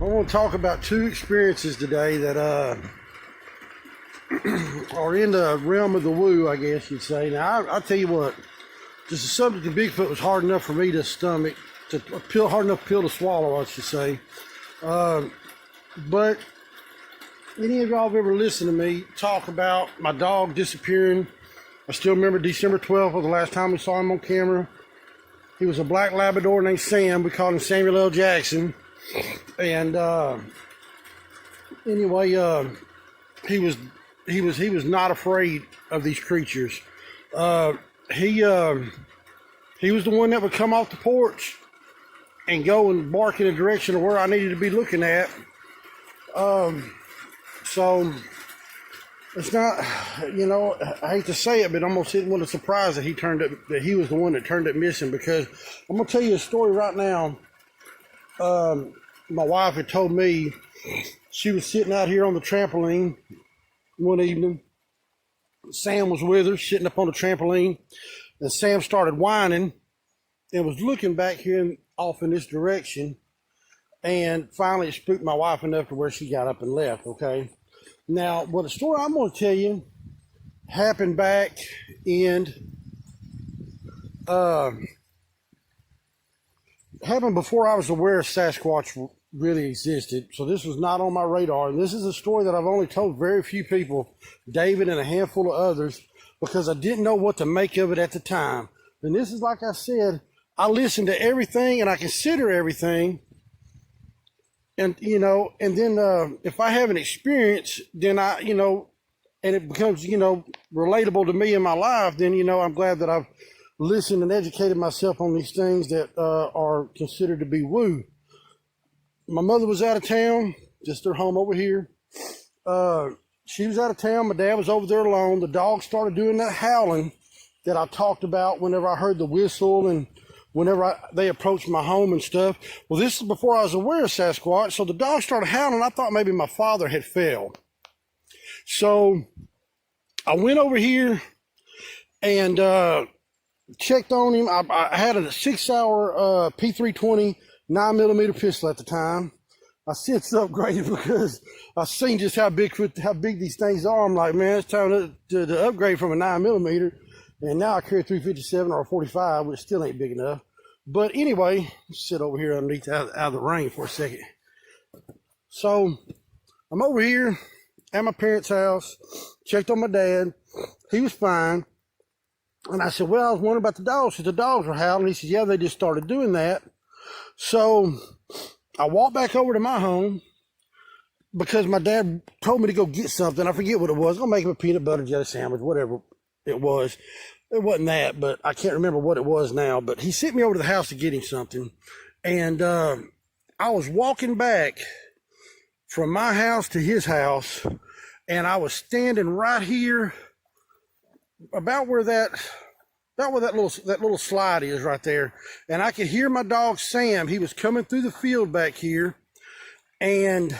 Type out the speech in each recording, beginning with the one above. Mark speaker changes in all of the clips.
Speaker 1: want to talk about two experiences today that are in the realm of the woo, I guess you'd say. Now, I'll tell you what, just the subject of Bigfoot was hard enough for me to stomach, hard enough pill to swallow, I should say. But any of y'all have ever listened to me talk about my dog disappearing? I still remember December 12th was the last time we saw him on camera. He was a black Labrador named Sam. We called him Samuel L. Jackson. And anyway, he was not afraid of these creatures. He was the one that would come off the porch and go and bark in the direction of where I needed to be looking at. So it's not, I hate to say it, but almost it wasn't a surprise that he was the one that turned it missing, because I'm gonna tell you a story right now. My wife had told me she was sitting out here on the trampoline one evening. Sam was with her, sitting up on the trampoline, and Sam started whining and was looking back here off in this direction. And finally, it spooked my wife enough to where she got up and left. Okay. Now, what the story I'm going to tell you happened back in happened before I was aware Sasquatch really existed. So this was not on my radar. And this is a story that I've only told very few people, David and a handful of others, because I didn't know what to make of it at the time. And this is, like I said, I listen to everything and I consider everything. And, and then if I have an experience, then and it becomes, relatable to me in my life, then, I'm glad that I've listened and educated myself on these things that are considered to be woo. My mother was out of town, just their home over here. She was out of town. My dad was over there alone. The dog started doing that howling that I talked about whenever I heard the whistle and whenever they approached my home and stuff. Well, this is before I was aware of Sasquatch. So the dog started howling. I thought maybe my father had fell. So I went over here and checked on him. I had a 6-hour P320 9mm pistol at the time. I since upgraded because I seen just how big these things are. I'm like, man, it's time to upgrade from a 9mm. And now I carry a 357 or a 45, which still ain't big enough. But anyway, sit over here underneath out of the rain for a second. So I'm over here at my parents' house, checked on my dad. He was fine. And I said, well, I was wondering about the dogs. Because the dogs were howling. He said, yeah, they just started doing that. So I walked back over to my home because my dad told me to go get something. I forget what it was. I'll make him a peanut butter jelly sandwich, whatever it was. It wasn't that, but I can't remember what it was now. But he sent me over to the house to get him something. And I was walking back from my house to his house, and I was standing right here about where that little slide is right there. And I could hear my dog Sam. He was coming through the field back here, and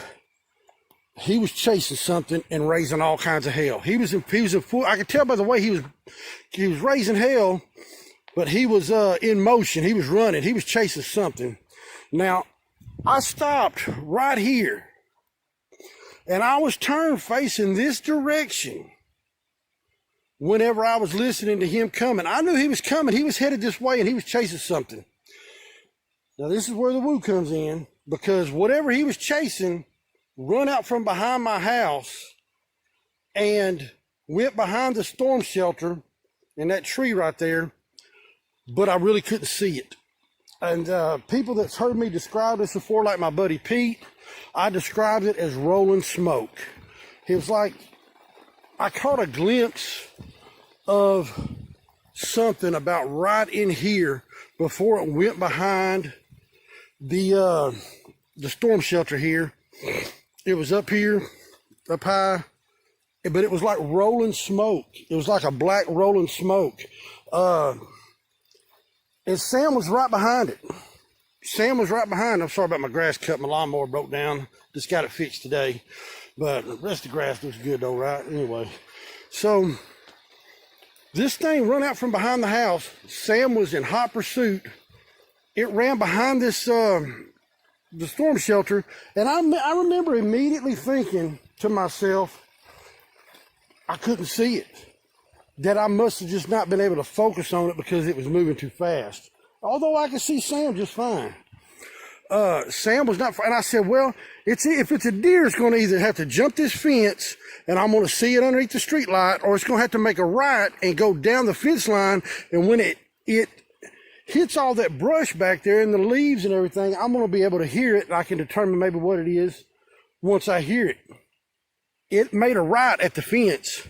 Speaker 1: he was chasing something and raising all kinds of hell. He was in full. I could tell by the way he was raising hell, but he was in motion. He was running. He was chasing something. Now, I stopped right here, and I was turned facing this direction. Whenever I was listening to him coming, I knew he was coming. He was headed this way, and he was chasing something. Now, this is where the woo comes in, because whatever he was chasing run out from behind my house and went behind the storm shelter in that tree right there, but I really couldn't see it. And people that's heard me describe this before, like my buddy Pete, I described it as rolling smoke. It was like I caught a glimpse of something about right in here before it went behind the storm shelter here. It was up here, up high, but it was like rolling smoke. It was like a black rolling smoke. And Sam was right behind it. Sam was right behind. I'm sorry about my grass cut. My lawnmower broke down. Just got it fixed today. But the rest of the grass looks good though, right? Anyway. So this thing run out from behind the house. Sam was in hot pursuit. It ran behind this the storm shelter, and I remember immediately thinking to myself, I couldn't see it. That I must have just not been able to focus on it because it was moving too fast. Although I could see Sam just fine. Sam was not, and I said, well, if it's a deer, it's going to either have to jump this fence and I'm going to see it underneath the street light, or it's going to have to make a right and go down the fence line. And when it hits all that brush back there and the leaves and everything, I'm going to be able to hear it, and I can determine maybe what it is once I hear it. It made a right at the fence,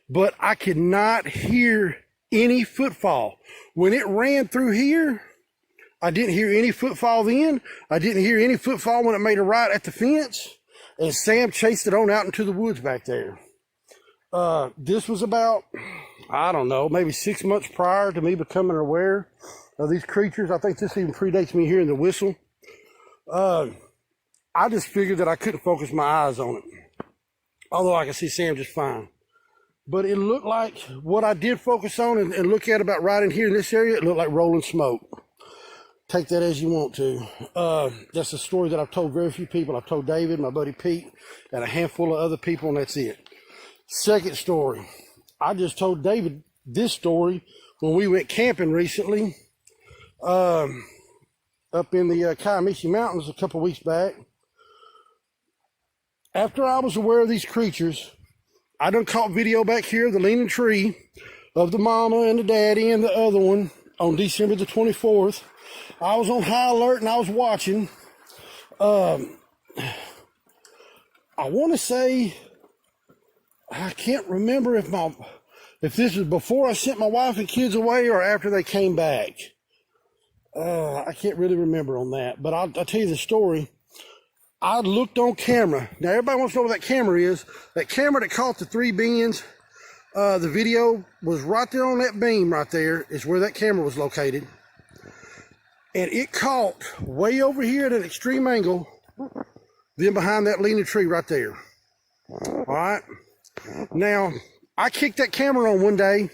Speaker 1: but I could not hear any footfall. When it ran through here, I didn't hear any footfall then. I didn't hear any footfall when it made a right at the fence. And Sam chased it on out into the woods back there. This was about, I don't know, maybe 6 months prior to me becoming aware of these creatures. I think this even predates me hearing the whistle. I just figured that I couldn't focus my eyes on it, although I could see Sam just fine. But it looked like what I did focus on and look at about right in here in this area, it looked like rolling smoke. Take that as you want to. That's a story that I've told very few people. I've told David, my buddy Pete, and a handful of other people, and that's it. Second story. I just told David this story when we went camping recently up in the Kiamichi Mountains a couple weeks back. After I was aware of these creatures, I done caught video back here of the leaning tree of the mama and the daddy and the other one on December the 24th. I was on high alert and I was watching. I want to say, I can't remember if this was before I sent my wife and kids away or after they came back. I can't really remember on that, but I'll tell you the story. I looked on camera. Now, everybody wants to know what that camera is. That camera that caught the 3 beans, the video was right there on that beam right there is where that camera was located. And it caught way over here at an extreme angle, then behind that leaning tree right there. All right. Now, I kicked that camera on one day,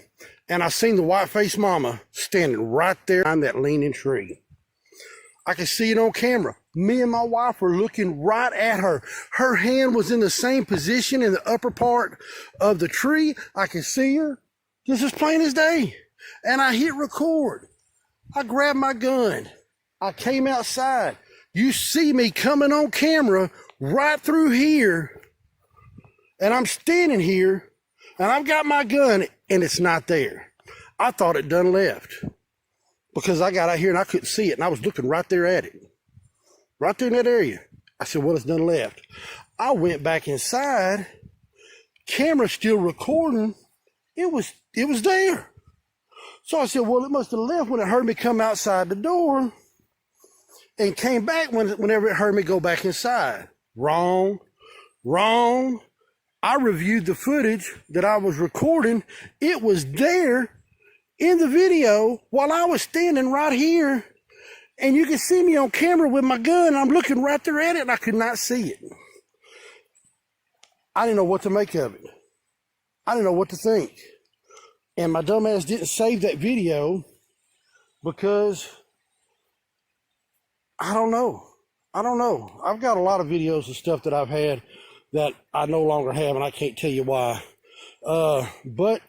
Speaker 1: and I seen the white-faced mama standing right there behind that leaning tree. I could see it on camera. Me and my wife were looking right at her. Her hand was in the same position in the upper part of the tree. I could see her just as plain as day. And I hit record. I grabbed my gun. I came outside. You see me coming on camera right through here. And I'm standing here. And I've got my gun and it's not there. I thought it done left. Because I got out here and I couldn't see it. And I was looking right there at it. Right there in that area. I said, well, it's done left. I went back inside. Camera still recording. It was there. So I said, well, it must have left when it heard me come outside the door and came back whenever it heard me go back inside. Wrong. I reviewed the footage that I was recording. It was there in the video while I was standing right here. And you can see me on camera with my gun. I'm looking right there at it and I could not see it. I didn't know what to make of it. I didn't know what to think. And my dumbass didn't save that video because I don't know. I've got a lot of videos and stuff that I've had that I no longer have, and I can't tell you why. But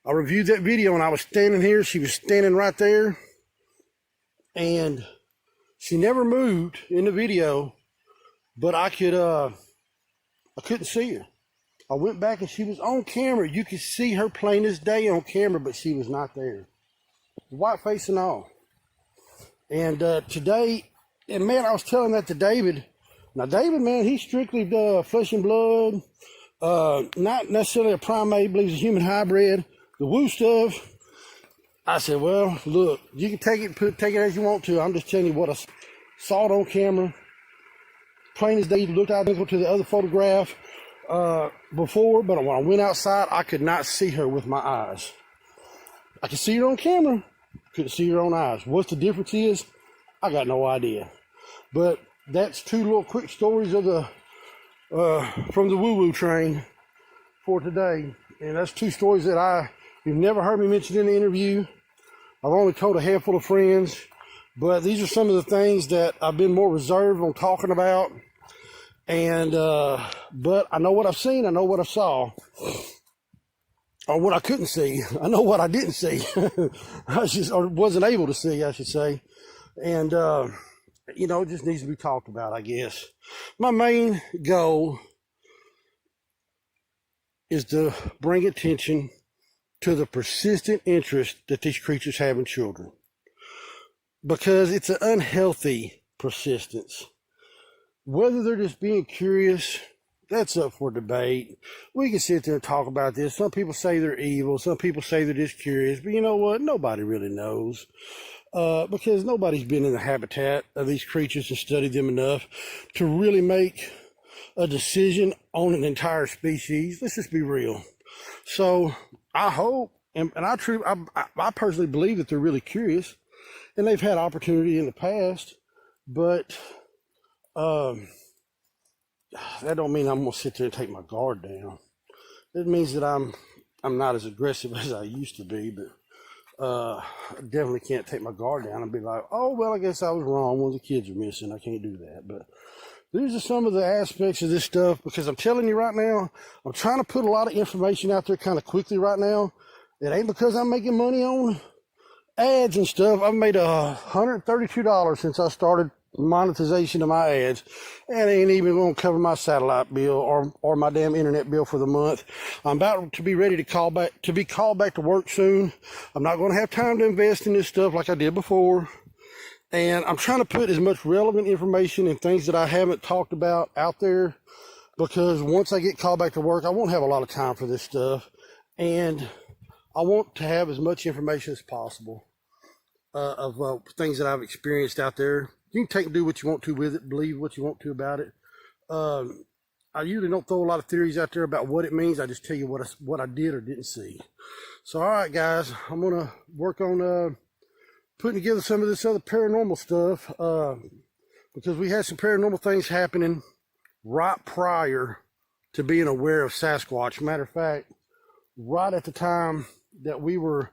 Speaker 1: I reviewed that video and I was standing here. She was standing right there. And she never moved in the video, but I couldn't see her. I went back and she was on camera. You could see her plain as day on camera, but she was not there. White face and all. And today, and man, I was telling that to David. Now, David, man, he's strictly flesh and blood. Not necessarily a primate, believes a human hybrid. The woo stuff. I said, well, look, you can take it as you want to. I'm just telling you what I saw it on camera. Plain as day, looked identical to the other photograph before, but when I went outside, I could not see her with my eyes. I could see her on camera, couldn't see her own eyes. What's the difference is, I got no idea. But that's 2 little quick stories of the from the woo-woo train for today. And that's 2 stories that you've never heard me mention in the interview. I've only told a handful of friends. But these are some of the things that I've been more reserved on talking about. And, but I know what I've seen. I know what I saw. Or what I couldn't see. I know what I didn't see. or wasn't able to see, I should say. And, it just needs to be talked about, I guess. My main goal is to bring attention to the persistent interest that these creatures have in children. Because it's an unhealthy persistence. Whether they're just being curious, that's up for debate. We can sit there and talk about this. Some people say they're evil. Some people say they're just curious. But you know what? Nobody really knows. Because nobody's been in the habitat of these creatures and studied them enough to really make a decision on an entire species. Let's just be real. So I hope, and I personally believe that they're really curious, and they've had opportunity in the past, but that don't mean I'm gonna sit there and take my guard down. It means that I'm not as aggressive as I used to be, but I definitely can't take my guard down and be like, oh well, I guess I was wrong when the kids are missing. I can't do that. But these are some of the aspects of this stuff, because I'm telling you right now, I'm trying to put a lot of information out there kind of quickly right now. It ain't because I'm making money on ads and stuff. I've made $132 since I started monetization of my ads, and it ain't even going to cover my satellite bill or my damn internet bill for the month. I'm about to be ready to call back to work soon. I'm not going to have time to invest in this stuff like I did before. And I'm trying to put as much relevant information and things that I haven't talked about out there, because once I get called back to work, I won't have a lot of time for this stuff. And I want to have as much information as possible of things that I've experienced out there. You can take and do what you want to with it, believe what you want to about it. I usually don't throw a lot of theories out there about what it means. I just tell you what I did or didn't see. So, all right, guys, I'm going to work on putting together some of this other paranormal stuff, because we had some paranormal things happening right prior to being aware of Sasquatch. Matter of fact, right at the time that we were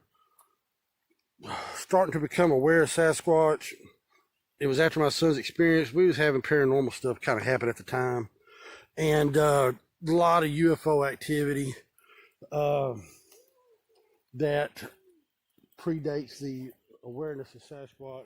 Speaker 1: starting to become aware of Sasquatch, it was after my son's experience. We was having paranormal stuff kind of happen at the time, and a lot of UFO activity that predates the awareness of Sasquatch.